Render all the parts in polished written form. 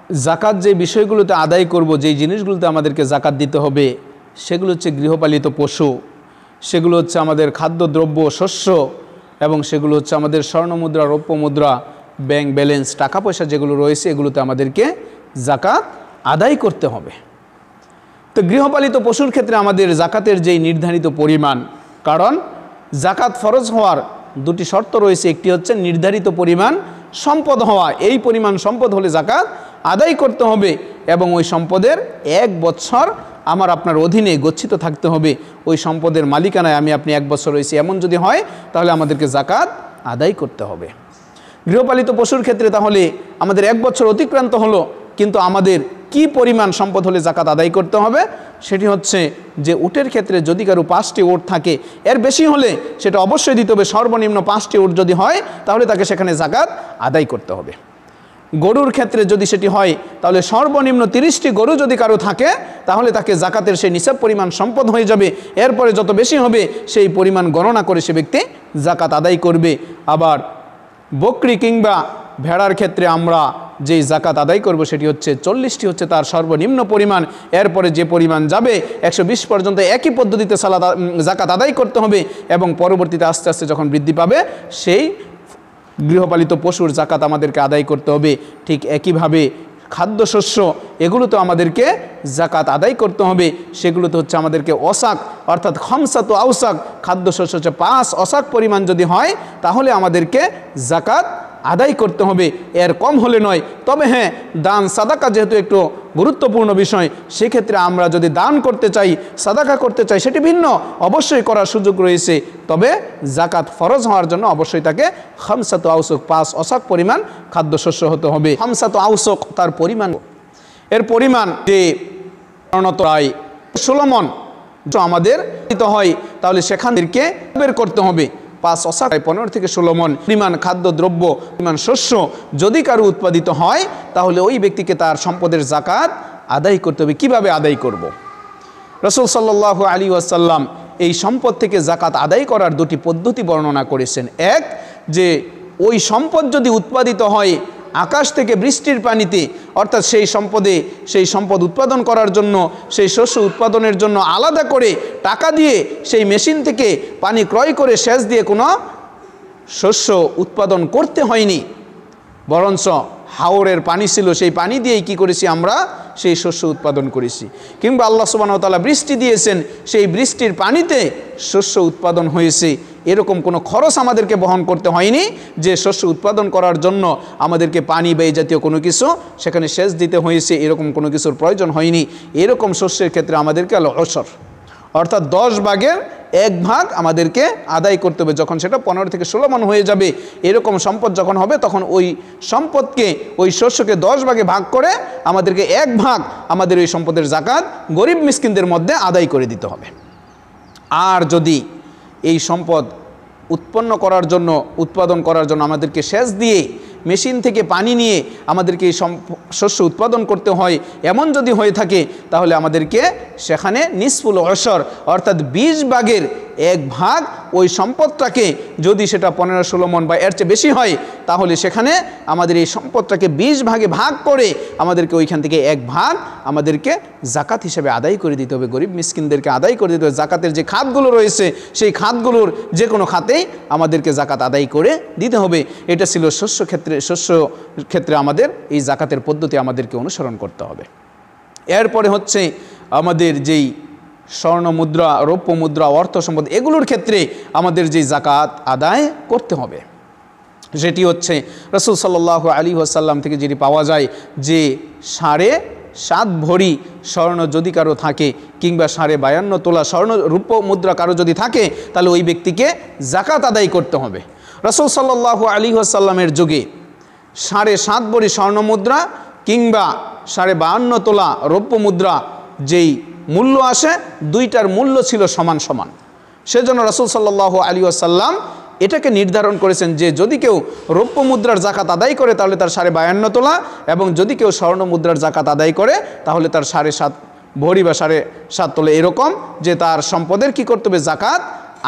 জাকাত যে বিষয়গুলোতে আদায় করব, যেই জিনিসগুলোতে আমাদেরকে জাকাত দিতে হবে, সেগুলো হচ্ছে গৃহপালিত পশু, সেগুলো হচ্ছে আমাদের খাদ্যদ্রব্য, শস্য, এবং সেগুলো হচ্ছে আমাদের স্বর্ণমুদ্রা, রৌপ্য মুদ্রা, ব্যাংক ব্যালেন্স, টাকা পয়সা যেগুলো রয়েছে, এগুলোতে আমাদেরকে জাকাত আদায় করতে হবে। তো গৃহপালিত পশুর ক্ষেত্রে আমাদের জাকাতের যেই নির্ধারিত পরিমাণ, কারণ জাকাত ফরজ হওয়ার দুটি শর্ত রয়েছে। একটি হচ্ছে নির্ধারিত পরিমাণ সম্পদ হওয়া, এই পরিমাণ সম্পদ হলে জাকাত আদায় করতে হবে, এবং ওই সম্পদের 1 বছর আমার আপনার অধীনে গচ্ছিত থাকতে হবে। ওই সম্পদের মালিকানায় আমি আপনি 1 বছর রয়েছে, এমন যদি হয় তাহলে আমাদেরকে জাকাত আদায় করতে হবে। গৃহপালিত পশুর ক্ষেত্রে তাহলে আমাদের 1 বছর অতিক্রান্ত হলো, কিন্তু আমাদের কি পরিমাণ সম্পদ হলে জাকাত আদায় করতে হবে? সেটি হচ্ছে যে উটের ক্ষেত্রে যদি কারো 5টি উট থাকে, এর বেশি হলে সেটা অবশ্যই দিতে হবে। সর্বনিম্ন 5টি উট যদি হয় তাহলে তাকে সেখানে জাকাত আদায় করতে হবে। গরুর ক্ষেত্রে যদি সেটি হয় তাহলে সর্বনিম্ন 30টি গরু যদি কারো থাকে তাহলে তাকে জাকাতের সেই নিসাব পরিমাণ সম্পদ হয়ে যাবে। এরপরে যত বেশি হবে সেই পরিমাণ গণনা করে সে ব্যক্তি জাকাত আদায় করবে। আবার বকরি কিংবা ভেড়ার ক্ষেত্রে আমরা যেই জাকাত আদায় করব সেটি হচ্ছে 40টি হচ্ছে তার সর্বনিম্ন পরিমাণ। এরপরে যে পরিমাণ যাবে 120 পর্যন্ত একই পদ্ধতিতে জাকাত আদায় করতে হবে, এবং পরবর্তীতে আস্তে আস্তে যখন বৃদ্ধি পাবে সেই গৃহপালিত পশুর জাকাত আমাদেরকে আদায় করতে হবে। ঠিক একইভাবে খাদ্যশস্য, এগুলোতে আমাদেরকে জাকাত আদায় করতে হবে। সেগুলোতে হচ্ছে আমাদেরকে অসাক, অর্থাৎ খামসাতু আওসাক, খাদ্যশস্য হচ্ছে 5 অসাক পরিমাণ যদি হয় তাহলে আমাদেরকে জাকাত আদায় করতে হবে, এর কম হলে নয়। তবে হ্যাঁ, দান সাদাকা যেহেতু একটু গুরুত্বপূর্ণ বিষয়, সেক্ষেত্রে আমরা যদি দান করতে চাই, সাদাকা করতে চাই, সেটি ভিন্ন, অবশ্যই করার সুযোগ রয়েছে। তবে জাকাত ফরজ হওয়ার জন্য অবশ্যই তাকে খামসাতু আওসাক 5 অসাক পরিমাণ খাদ্যশস্য হতে হবে। খামসাতু আওসাক তার পরিমাণ, এর পরিমাণ যে প্রায় 16 মণ আমাদের দিতে হয়, তাহলে সেখান থেকে বের করতে হবে 5 অসাক 15 থেকে 16 মণ পরিমাণ খাদ্যদ্রব্য, পরিমাণ শস্য যদি কারো উৎপাদিত হয় তাহলে ওই ব্যক্তিকে তার সম্পদের জাকাত আদায় করতে হবে। কিভাবে আদায় করব? রাসূল সাল্লাল্লাহু আলাইহি ওয়াসাল্লাম এই সম্পদ থেকে জাকাত আদায় করার 2টি পদ্ধতি বর্ণনা করেছেন। এক, যে ওই সম্পদ যদি উৎপাদিত হয় আকাশ থেকে বৃষ্টির পানিতে, অর্থাৎ সেই সম্পদ উৎপাদন করার জন্য, সেই শস্য উৎপাদনের জন্য আলাদা করে টাকা দিয়ে সেই মেশিন থেকে পানি ক্রয় করে সেচ দিয়ে কোনো শস্য উৎপাদন করতে হয়নি, বরঞ্চ হাওরের পানি ছিল, সেই পানি দিয়েই কি করেছি আমরা সেই শস্য উৎপাদন করেছি। কিংবা আল্লাহ সুবহানাহু ওয়া তাআলা বৃষ্টি দিয়েছেন, সেই বৃষ্টির পানিতে শস্য উৎপাদন হয়েছে। এরকম কোনো খরচ আমাদেরকে বহন করতে হয়নি যে শস্য উৎপাদন করার জন্য আমাদেরকে পানি বা এই জাতীয় কোনো কিছু সেখানে সেচ দিতে হয়েছে, এরকম কোনো কিছুর প্রয়োজন হয়নি। এরকম শস্যের ক্ষেত্রে আমাদেরকে অসর, অর্থাৎ 10 ভাগের 1 ভাগ আমাদেরকে আদায় করতে হবে। যখন সেটা 15 থেকে 16 মণ হয়ে যাবে, এরকম সম্পদ যখন হবে তখন ওই সম্পদকে, ওই শস্যকে 10 ভাগে ভাগ করে আমাদেরকে 1 ভাগ আমাদের ওই সম্পদের জাকাত গরিব মিসকিনদের মধ্যে আদায় করে দিতে হবে। আর যদি এই সম্পদ উৎপাদন করার জন্য আমাদেরকে সেচ দিয়ে মেশিন থেকে পানি নিয়ে আমাদেরকে এই শস্য উৎপাদন করতে হয়, এমন যদি হয়ে থাকে তাহলে আমাদেরকে সেখানে নিসফুল অশর, অর্থাৎ 20 ভাগের 1 ভাগ ওই সম্পদটাকে, যদি সেটা 15-16 মণ বা এর চেয়ে বেশি হয় তাহলে সেখানে আমাদের এই সম্পদটাকে 20 ভাগে ভাগ করে আমাদেরকে ওইখান থেকে 1 ভাগ আমাদেরকে জাকাত হিসেবে আদায় করে দিতে হবে, গরিব মিসকিনদেরকে আদায় করে দিতে হবে। জাকাতের যে খাতগুলো রয়েছে সেই খাতগুলোর যে কোনো খাতেই আমাদেরকে জাকাত আদায় করে দিতে হবে। এটা ছিল শস্য ক্ষেত্রে আমাদের এই জাকাতের পদ্ধতি আমাদেরকে অনুসরণ করতে হবে। এরপরে হচ্ছে আমাদের যেই স্বর্ণ মুদ্রা, রৌপ্য মুদ্রা, অর্থ সম্পদ, এগুলোর ক্ষেত্রে আমাদের যে জাকাত আদায় করতে হবে সেটি হচ্ছে রাসূল সাল্লাল্লাহু আলাইহি ওয়াসাল্লাম থেকে যেটি পাওয়া যায় যে 7.5 ভরি স্বর্ণ যদি কারো থাকে কিংবা 52.5 তোলা স্বর্ণ রৌপ্য মুদ্রা কারো যদি থাকে তাহলে ওই ব্যক্তিকে জাকাত আদায় করতে হবে। রাসূল সাল্লাল্লাহু আলাইহি ওয়াসাল্লামের যুগে 7.5 ভরি স্বর্ণ মুদ্রা কিংবা 52.5 তোলা রৌপ্য মুদ্রা যেই মূল্য আসে, দুইটার মূল্য ছিল সমান সমান। সেজন্য রাসূল সাল্লাল্লাহু আলাইহি ওয়াসাল্লাম এটাকে নির্ধারণ করেছেন যে যদি কেউ রৌপ্য মুদ্রার জাকাত আদায় করে তাহলে তার 52.5 তোলা, এবং যদি কেউ স্বর্ণ মুদ্রার জাকাত আদায় করে তাহলে তার 7.5 ভরি বা 7.5 তোলা, এরকম যে তার সম্পদের কি করতে হবে জাকাত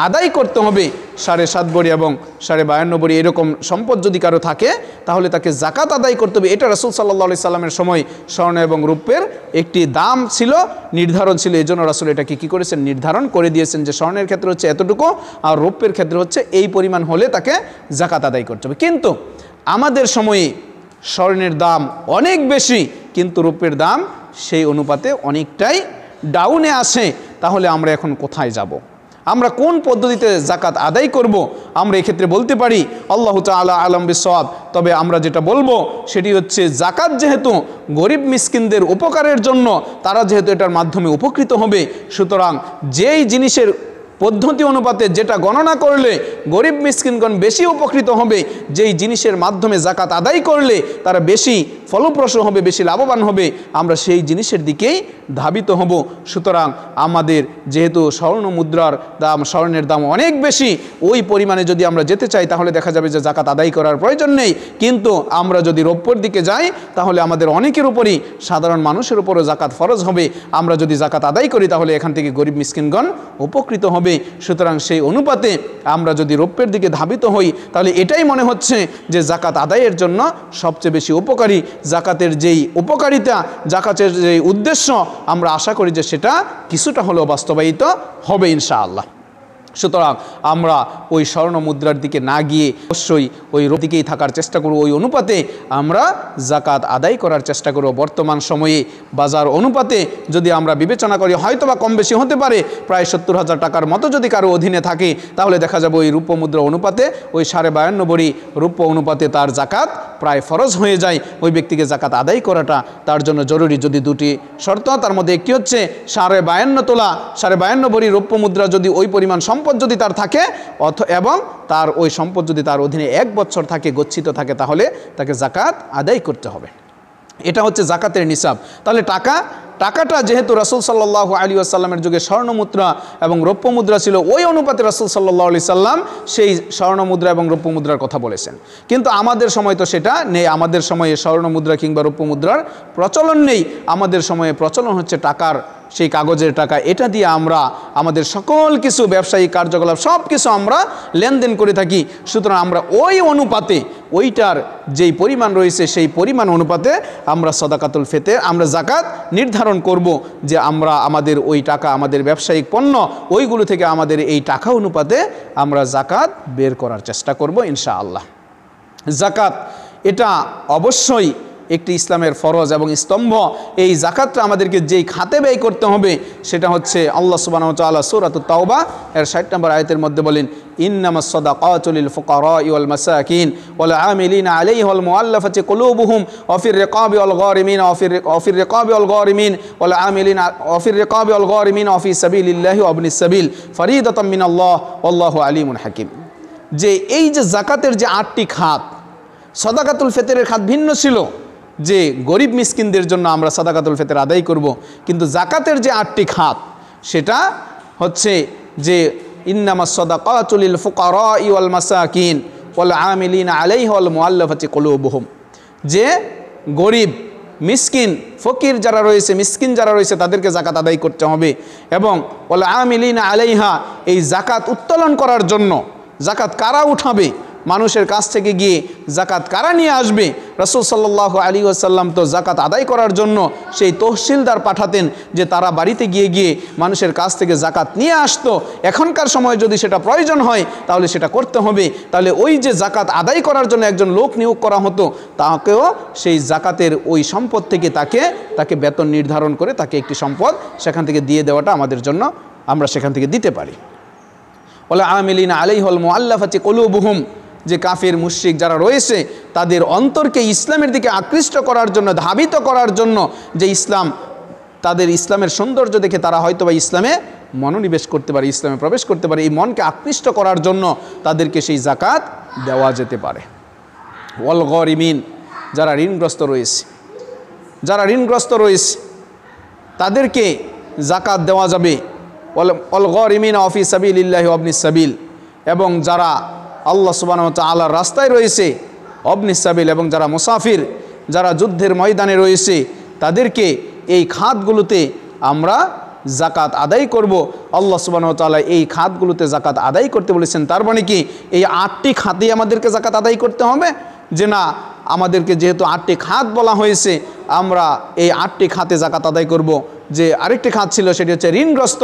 আদায় করতে হবে। 7.5 ভরি এবং 52.5 ভরি এরকম সম্পদ যদি কারো থাকে তাহলে তাকে জাকাত আদায় করতে হবে। এটা রাসূল সাল্লাল্লাহু আলাইহি সাল্লামের সময় স্বর্ণ এবং রৌপ্যের একটি দাম ছিল, নির্ধারণ ছিল। এই জন্য রাসূল এটাকে কী করেছেন, নির্ধারণ করে দিয়েছেন যে স্বর্ণের ক্ষেত্রে হচ্ছে এতটুকু আর রৌপ্যের ক্ষেত্রে হচ্ছে এই পরিমাণ হলে তাকে জাকাত আদায় করতে হবে। কিন্তু আমাদের সময়ে স্বর্ণের দাম অনেক বেশি, কিন্তু রৌপ্যের দাম সেই অনুপাতে অনেকটাই ডাউনে আসে। তাহলে আমরা এখন কোথায় যাব? আমরা কোন পদ্ধতিতে জাকাত আদায় করব? আমরা এক্ষেত্রে বলতে পারি আল্লাহু তাআলা আলাম বিসওয়াব। তবে আমরা যেটা বলবো সেটি হচ্ছে জাকাত যেহেতু গরিব মিসকিনদের উপকারের জন্য, তারা যেহেতু এটার মাধ্যমে উপকৃত হবে, সুতরাং যেই জিনিসের পদ্ধতি অনুপাতে যেটা গণনা করলে গরিব মিসকিনগণ বেশি উপকৃত হবে, যেই জিনিসের মাধ্যমে জাকাত আদায় করলে তারা বেশি ফলপ্রসূ হবে, বেশি লাভবান হবে, আমরা সেই জিনিসের দিকেই ধাবিত হব। সুতরাং আমাদের যেহেতু স্বর্ণ মুদ্রার দাম, স্বর্ণের দাম অনেক বেশি, ওই পরিমাণে যদি আমরা যেতে চাই তাহলে দেখা যাবে যে জাকাত আদায় করার প্রয়োজন নেই। কিন্তু আমরা যদি রৌপ্যর দিকে যাই তাহলে আমাদের অনেকের উপরই, সাধারণ মানুষের উপরও জাকাত ফরজ হবে। আমরা যদি জাকাত আদায় করি তাহলে এখান থেকে গরিব মিসকিনগণ উপকৃত হবে। সুতরাং সেই অনুপাতে আমরা যদি রৌপ্যের দিকে ধাবিত হই তাহলে এটাই মনে হচ্ছে যে জাকাত আদায়ের জন্য সবচেয়ে বেশি উপকারী। জাকাতের যেই উপকারিতা, জাকাতের যেই উদ্দেশ্য, আমরা আশা করি যে সেটা কিছুটা হলেও বাস্তবায়িত হবে ইনশাআল্লাহ। সুতরাং আমরা ওই স্বর্ণ মুদ্রার দিকে না গিয়ে অবশ্যই ওই দিকেই থাকার চেষ্টা করব, ওই অনুপাতে আমরা জাকাত আদায় করার চেষ্টা করব। বর্তমান সময়ে বাজার অনুপাতে যদি আমরা বিবেচনা করি হয়তো বা কম বেশি হতে পারে, প্রায় 70,000 টাকার মতো যদি কারো অধীনে থাকে তাহলে দেখা যাবে ওই রৌপ্য মুদ্রা অনুপাতে, ওই 52.5 ভরি রৌপ্য অনুপাতে তার জাকাত প্রায় ফরজ হয়ে যায়। ওই ব্যক্তিকে জাকাত আদায় করাটা তার জন্য জরুরি। যদি দুটি শর্ত, তার মধ্যে একটি হচ্ছে 52.5 তোলা, 52.5 ভরি রৌপ্য মুদ্রা যদি ওই পরিমাণ সম্পদ যদি তার থাকে এবং তার ওই সম্পদ যদি তার অধীনে 1 বছর থাকে, গচ্ছিত থাকে, তাহলে তাকে জাকাত আদায় করতে হবে। এটা হচ্ছে জাকাতের নিসাব। তাহলে টাকাটা যেহেতু রাসূল সাল্লাল্লাহু আলাইহি ওয়াসাল্লামের যুগে স্বর্ণ মুদ্রা এবং রৌপ্য মুদ্রা ছিল, ওই অনুপাতে রাসূল সাল্লাল্লাহু আলাইহি সাল্লাম সেই স্বর্ণ মুদ্রা এবং রৌপ্য মুদ্রার কথা বলেছেন। কিন্তু আমাদের সময় তো সেটা নেই। আমাদের সময়ে স্বর্ণ মুদ্রা কিংবা রৌপ্য মুদ্রার প্রচলন নেই। আমাদের সময়ে প্রচলন হচ্ছে টাকার, সেই কাগজের টাকা। এটা দিয়ে আমরা আমাদের সকল কিছু ব্যবসায়িক কার্যকলাপ সব কিছু আমরা লেনদেন করে থাকি। সুতরাং আমরা ওই অনুপাতে, ওইটার যেই পরিমাণ রয়েছে সেই পরিমাণ অনুপাতে আমরা সদাকাতুল ফিতর, আমরা জাকাত নির্ধারণ করব যে আমরা আমাদের ওই টাকা, আমাদের ব্যবসায়িক পণ্য, ওইগুলো থেকে আমাদের এই টাকা অনুপাতে আমরা জাকাত বের করার চেষ্টা করব ইনশাআল্লাহ। জাকাত এটা অবশ্যই একটি ইসলামের ফরজ এবং স্তম্ভ। এই জাকাতটা আমাদেরকে যেই খাতে ব্যয় করতে হবে সেটা হচ্ছে আল্লাহ সুবহানাহু ওয়া তাআলা সূরাতুত তাওবা এর 60 নম্বর আয়াতের মধ্যে বলেন, ইন্নামাস সাদাকাতু লিল ফুকারাই ওয়াল মাসাকিন ওয়াল আমিলিনা আলাইহা ওয়াল মুআল্লাফাতি কুলুবুহুম ওয়া ফির রিকাবি ওয়াল গারিমিন ওয়া ফির রিকাবি ওয়াল গারিমিন ওয়াল আমিলিনা ওয়া ফির রিকাবি ওয়াল গারিমিন ওয়া ফি সাবিলিল্লাহি ওয়া ইবনিস সাবিল ফরিদাতাম মিনাল্লাহ ওয়াল্লাহু আলিমুন হাকিম। যে এই যে জাকাতের যে 8টি খাত, সাদাকাতুল ফিতরের খাত ভিন্ন ছিল, যে গরিব মিসকিনদের জন্য আমরা সাদাকাতুল ফিতর আদায় করব। কিন্তু জাকাতের যে 8টি খাত সেটা হচ্ছে যে ইন্নামাস সাদাকাতু লিল ফুকারাই ওয়াল মাসাকিন ওয়াল আমিলিনা আলাইহা ওয়াল মুআল্লাফাতি কুলুবুহুম, যে গরিব মিসকিন ফকির যারা রয়েছে, মিসকিন যারা রয়েছে তাদেরকে জাকাত আদায় করতে হবে। এবং ওয়াল আমিলিনা আলাইহা, এই জাকাত উত্তোলন করার জন্য জাকাত কারা উঠাবে, মানুষের কাছ থেকে গিয়ে জাকাত কারা নিয়ে আসবে। রাসূল সাল্লাল্লাহু আলাইহি ওয়াসাল্লাম তো জাকাত আদায় করার জন্য সেই তহসিলদার পাঠাতেন, যে তারা বাড়িতে গিয়ে গিয়ে মানুষের কাছ থেকে জাকাত নিয়ে আসতো। এখনকার সময় যদি সেটা প্রয়োজন হয় তাহলে সেটা করতে হবে। তাহলে ওই যে জাকাত আদায় করার জন্য একজন লোক নিয়োগ করা হতো, তাকেও সেই জাকাতের ওই সম্পদ থেকে তাকে বেতন নির্ধারণ করে তাকে একটি সম্পদ সেখান থেকে দিয়ে দেওয়াটা আমাদের জন্য, আমরা সেখান থেকে দিতে পারি। ওয়াল আমিলিনা আলাইহা ওয়াল মুআল্লাফাতি কুলুবুহুম, যে কাফির মুশরিক যারা রয়েছে তাদের অন্তরকে ইসলামের দিকে আকৃষ্ট করার জন্য, ধাবিত করার জন্য, যে ইসলাম, তাদের ইসলামের সৌন্দর্য দেখে তারা হয়তো বা ইসলামে মনোনিবেশ করতে পারে, ইসলামে প্রবেশ করতে পারে, এই মনকে আকৃষ্ট করার জন্য তাদেরকে সেই জাকাত দেওয়া যেতে পারে। ওয়াল গারিমিন, যারা ঋণগ্রস্ত রয়েছে তাদেরকে জাকাত দেওয়া যাবে। ওয়াল গারিমিন ওয়া ফি সাবিলিল্লাহি ওয়া ইবনিস সাবিল, এবং যারা আল্লাহ সুবহানাহু ওয়া তাআলার রাস্তায় রয়েছে, ইবনিস সাবিল, এবং যারা মুসাফির, যারা যুদ্ধের ময়দানে রয়েছে, তাদেরকে এই খাতগুলোতে আমরা জাকাত আদায় করব। আল্লাহ সুবহানাহু ওয়া তাআলা এই খাতগুলোতে জাকাত আদায় করতে বলেছেন। তার মানে কি এই 8টি খাতেই আমাদেরকে জাকাত আদায় করতে হবে? যে না, আমাদেরকে যেহেতু 8টি খাত বলা হয়েছে, আমরা এই 8টি খাতে জাকাত আদায় করব। যে আরেকটি খাত ছিল সেটি হচ্ছে ঋণগ্রস্ত।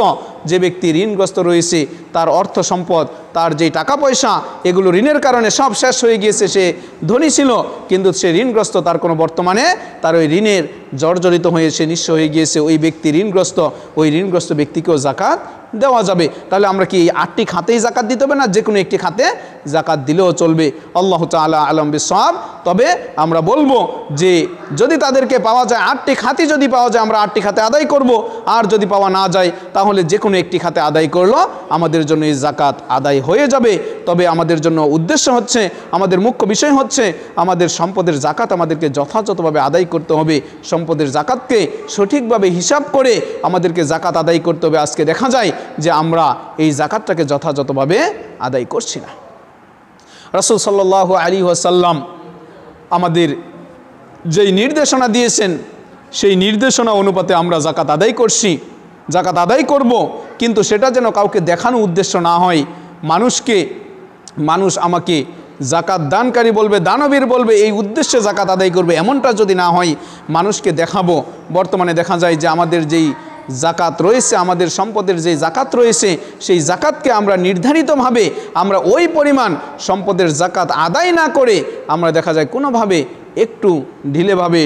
যে ব্যক্তি ঋণগ্রস্ত রয়েছে, তার অর্থ সম্পদ, তার যেই টাকা পয়সা, এগুলো ঋণের কারণে সব শেষ হয়ে গিয়েছে। সে ধনী ছিল কিন্তু সে ঋণগ্রস্ত, তার কোনো বর্তমানে তার ওই ঋণের জর্জরিত হয়ে সে নিঃস্ব হয়ে গিয়েছে। ওই ব্যক্তি ঋণগ্রস্ত, ওই ঋণগ্রস্ত ব্যক্তিকেও জাকাত দেওয়া যাবে। তাহলে আমরা কি এই 8টি খাতেই জাকাত দিতে হবে, না যে কোনো একটি খাতে জাকাত দিলেও চলবে? আল্লাহ তাআলা আলম বিসওয়াব। তবে আমরা বলবো যে যদি তাদেরকে পাওয়া যায়, 8টি খাতই যদি পাওয়া যায়, আমরা 8টি খাতে আদায় করব। আর যদি পাওয়া না যায়, তাহলে যে কোনো একটি খাতে আদায় করলো আমাদের জন্য এই জাকাত আদায় হয়ে যাবে। তবে আমাদের জন্য উদ্দেশ্য হচ্ছে, আমাদের মুখ্য বিষয় হচ্ছে, আমাদের সম্পদের জাকাত আমাদেরকে যথাযথভাবে আদায় করতে হবে। সম্পদের জাকাতকে সঠিকভাবে হিসাব করে আমাদেরকে জাকাত আদায় করতে হবে। আজকে দেখা যায় যে আমরা এই জাকাতটাকে যথাযথভাবে আদায় করছি না। রাসূল সাল্লাল্লাহু আলাইহি ওয়াসাল্লাম আমাদের যেই নির্দেশনা দিয়েছেন, সেই নির্দেশনা অনুপাতে আমরা জাকাত আদায় করছি, জাকাত আদায় করব। কিন্তু সেটা যেন কাউকে দেখানো উদ্দেশ্য না হয়, মানুষ আমাকে জাকাত দানকারী বলবে, দানবীর বলবে, এই উদ্দেশ্যে জাকাত আদায় করবে, এমনটা যদি না হয়, মানুষকে দেখাবো। বর্তমানে দেখা যায় যে আমাদের যেই জাকাত রয়েছে, আমাদের সম্পদের যে জাকাত রয়েছে, সেই জাকাতকে আমরা নির্ধারিতভাবে আমরা ওই পরিমাণ সম্পদের জাকাত আদায় না করে আমরা দেখা যায় কোনোভাবে একটু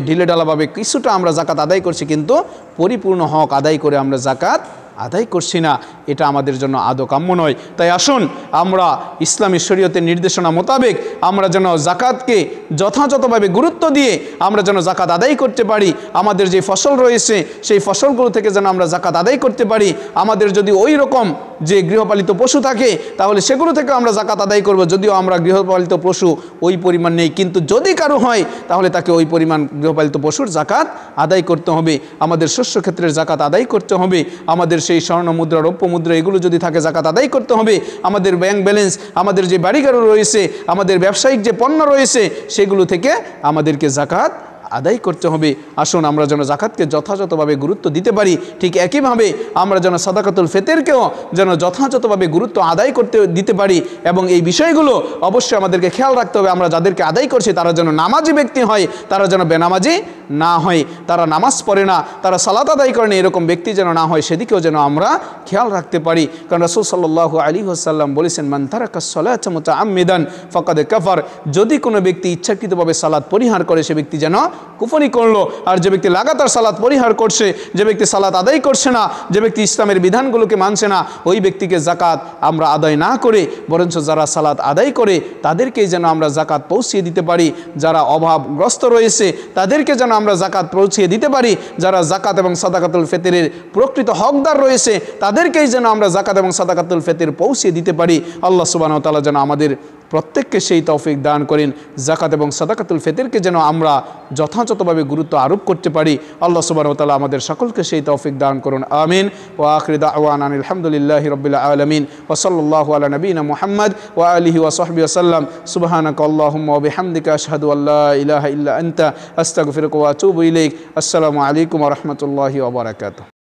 ঢিলেঢালাভাবে কিছুটা আমরা জাকাত আদায় করছি, কিন্তু পরিপূর্ণ হক আদায় করে আমরা জাকাত আদায় করছি না। এটা আমাদের জন্য আদৌ কাম্য নয়। তাই আসুন আমরা ইসলামী শরীয়তের নির্দেশনা মোতাবেক আমরা যেন জাকাতকে যথাযথভাবে গুরুত্ব দিয়ে আমরা যেন জাকাত আদায় করতে পারি। আমাদের যে ফসল রয়েছে, সেই ফসলগুলো থেকে যেন আমরা জাকাত আদায় করতে পারি। আমাদের যদি ওই রকম যে গৃহপালিত পশু থাকে, তাহলে সেগুলো থেকে আমরা জাকাত আদায় করব। যদিও আমরা গৃহপালিত পশু ওই পরিমাণ নেই, কিন্তু যদি কারো হয়, তাহলে তাকে ওই পরিমাণ গৃহপালিত পশুর জাকাত আদায় করতে হবে। আমাদের শস্য ক্ষেত্রের জাকাত আদায় করতে হবে। আমাদের সেই স্বর্ণ মুদ্রা, রৌপ্য মুদ্রা, এগুলো যদি থাকে জাকাত আদায় করতে হবে। আমাদের ব্যাংক ব্যালেন্স, আমাদের যে বাড়িঘর রয়েছে, আমাদের ব্যবসায়িক যে পণ্য রয়েছে, সেগুলো থেকে আমাদেরকে জাকাত আদায় করতে হবে। আসুন আমরা যেন জাকাতকে যথাযথভাবে গুরুত্ব দিতে পারি। ঠিক একইভাবে আমরা যেন সাদাকাতুল ফিতরকেও যেন যথাযথভাবে গুরুত্ব আদায় দিতে পারি। এবং এই বিষয়গুলো অবশ্যই আমাদেরকে খেয়াল রাখতে হবে। আমরা যাদেরকে আদায় করছি তারা যেন নামাজি ব্যক্তি হয়, তারা যেন বেনামাজি না হয়, তারা নামাজ পড়ে না, তারা সালাত আদায় করে না, এরকম ব্যক্তি যেন না হয়, সেদিকেও যেন আমরা খেয়াল রাখতে পারি। কারণ রাসূল সাল্লাল্লাহু আলাইহি ওয়াসাল্লাম বলেছেন, মান তারাকাস সালাতা মুতাআম্মিদান ফাকাদ কাফার। যদি কোনো ব্যক্তি ইচ্ছাকৃতভাবে সালাত পরিহার করে, সে ব্যক্তি যেন কুফরি করলো। আর যে ব্যক্তি লাগাতার সালাত পরিহার করছে, যে ব্যক্তি সালাত আদায় করছে না, যে ব্যক্তি ইসলামের বিধানগুলোকে মানছে না, ওই ব্যক্তিকে জাকাত আমরা আদায় না করে বরঞ্চ যারা সালাত আদায় করে তাদেরকেই যেন আমরা জাকাত পৌঁছিয়ে দিতে পারি। যারা অভাবগ্রস্ত রয়েছে তাদেরকে যেন আমরা জাকাত পৌঁছিয়ে দিতে পারি। যারা জাকাত এবং সাদাকাতুল ফিতরের প্রকৃত হকদার রয়েছে তাদেরকেই যেন আমরা জাকাত এবং সাদাকাতুল ফিতর পৌঁছিয়ে দিতে পারি। আল্লাহ সুবহানাহু ওয়া তাআলা যেন আমাদের প্রত্যেককে সেই তৌফিক দান করেন। জাকাত এবং সাদাকাতুল ফিতরকে যেন আমরা যথাযথভাবে গুরুত্ব আরোপ করতে পারি। আল্লাহ সুবহানাহু ওয়া তাআলা আমাদের সকলকে সেই তৌফিক দান করুন। আমিন। ওয়া আখিরু দাওয়ানা আলহামদুলিল্লাহি রাব্বিল আলামিন ওয়া সাল্লাল্লাহু আলা নবিয়িনা মুহাম্মদ ওয়া আলিহি ওয়া সাহবিহি ওয়াসাল্লাম। সুবহানাকা আল্লাহুম্মা ওয়া বিহামদিকা আশহাদু আল্লা ইলাহা ইল্লা আনতা আস্তাগফিরুকা ওয়া আতুবু ইলাইক। আসসালামু আলাইকুম ওয়া রাহমাতুল্লাহি ওয়া বারাকাতুহু।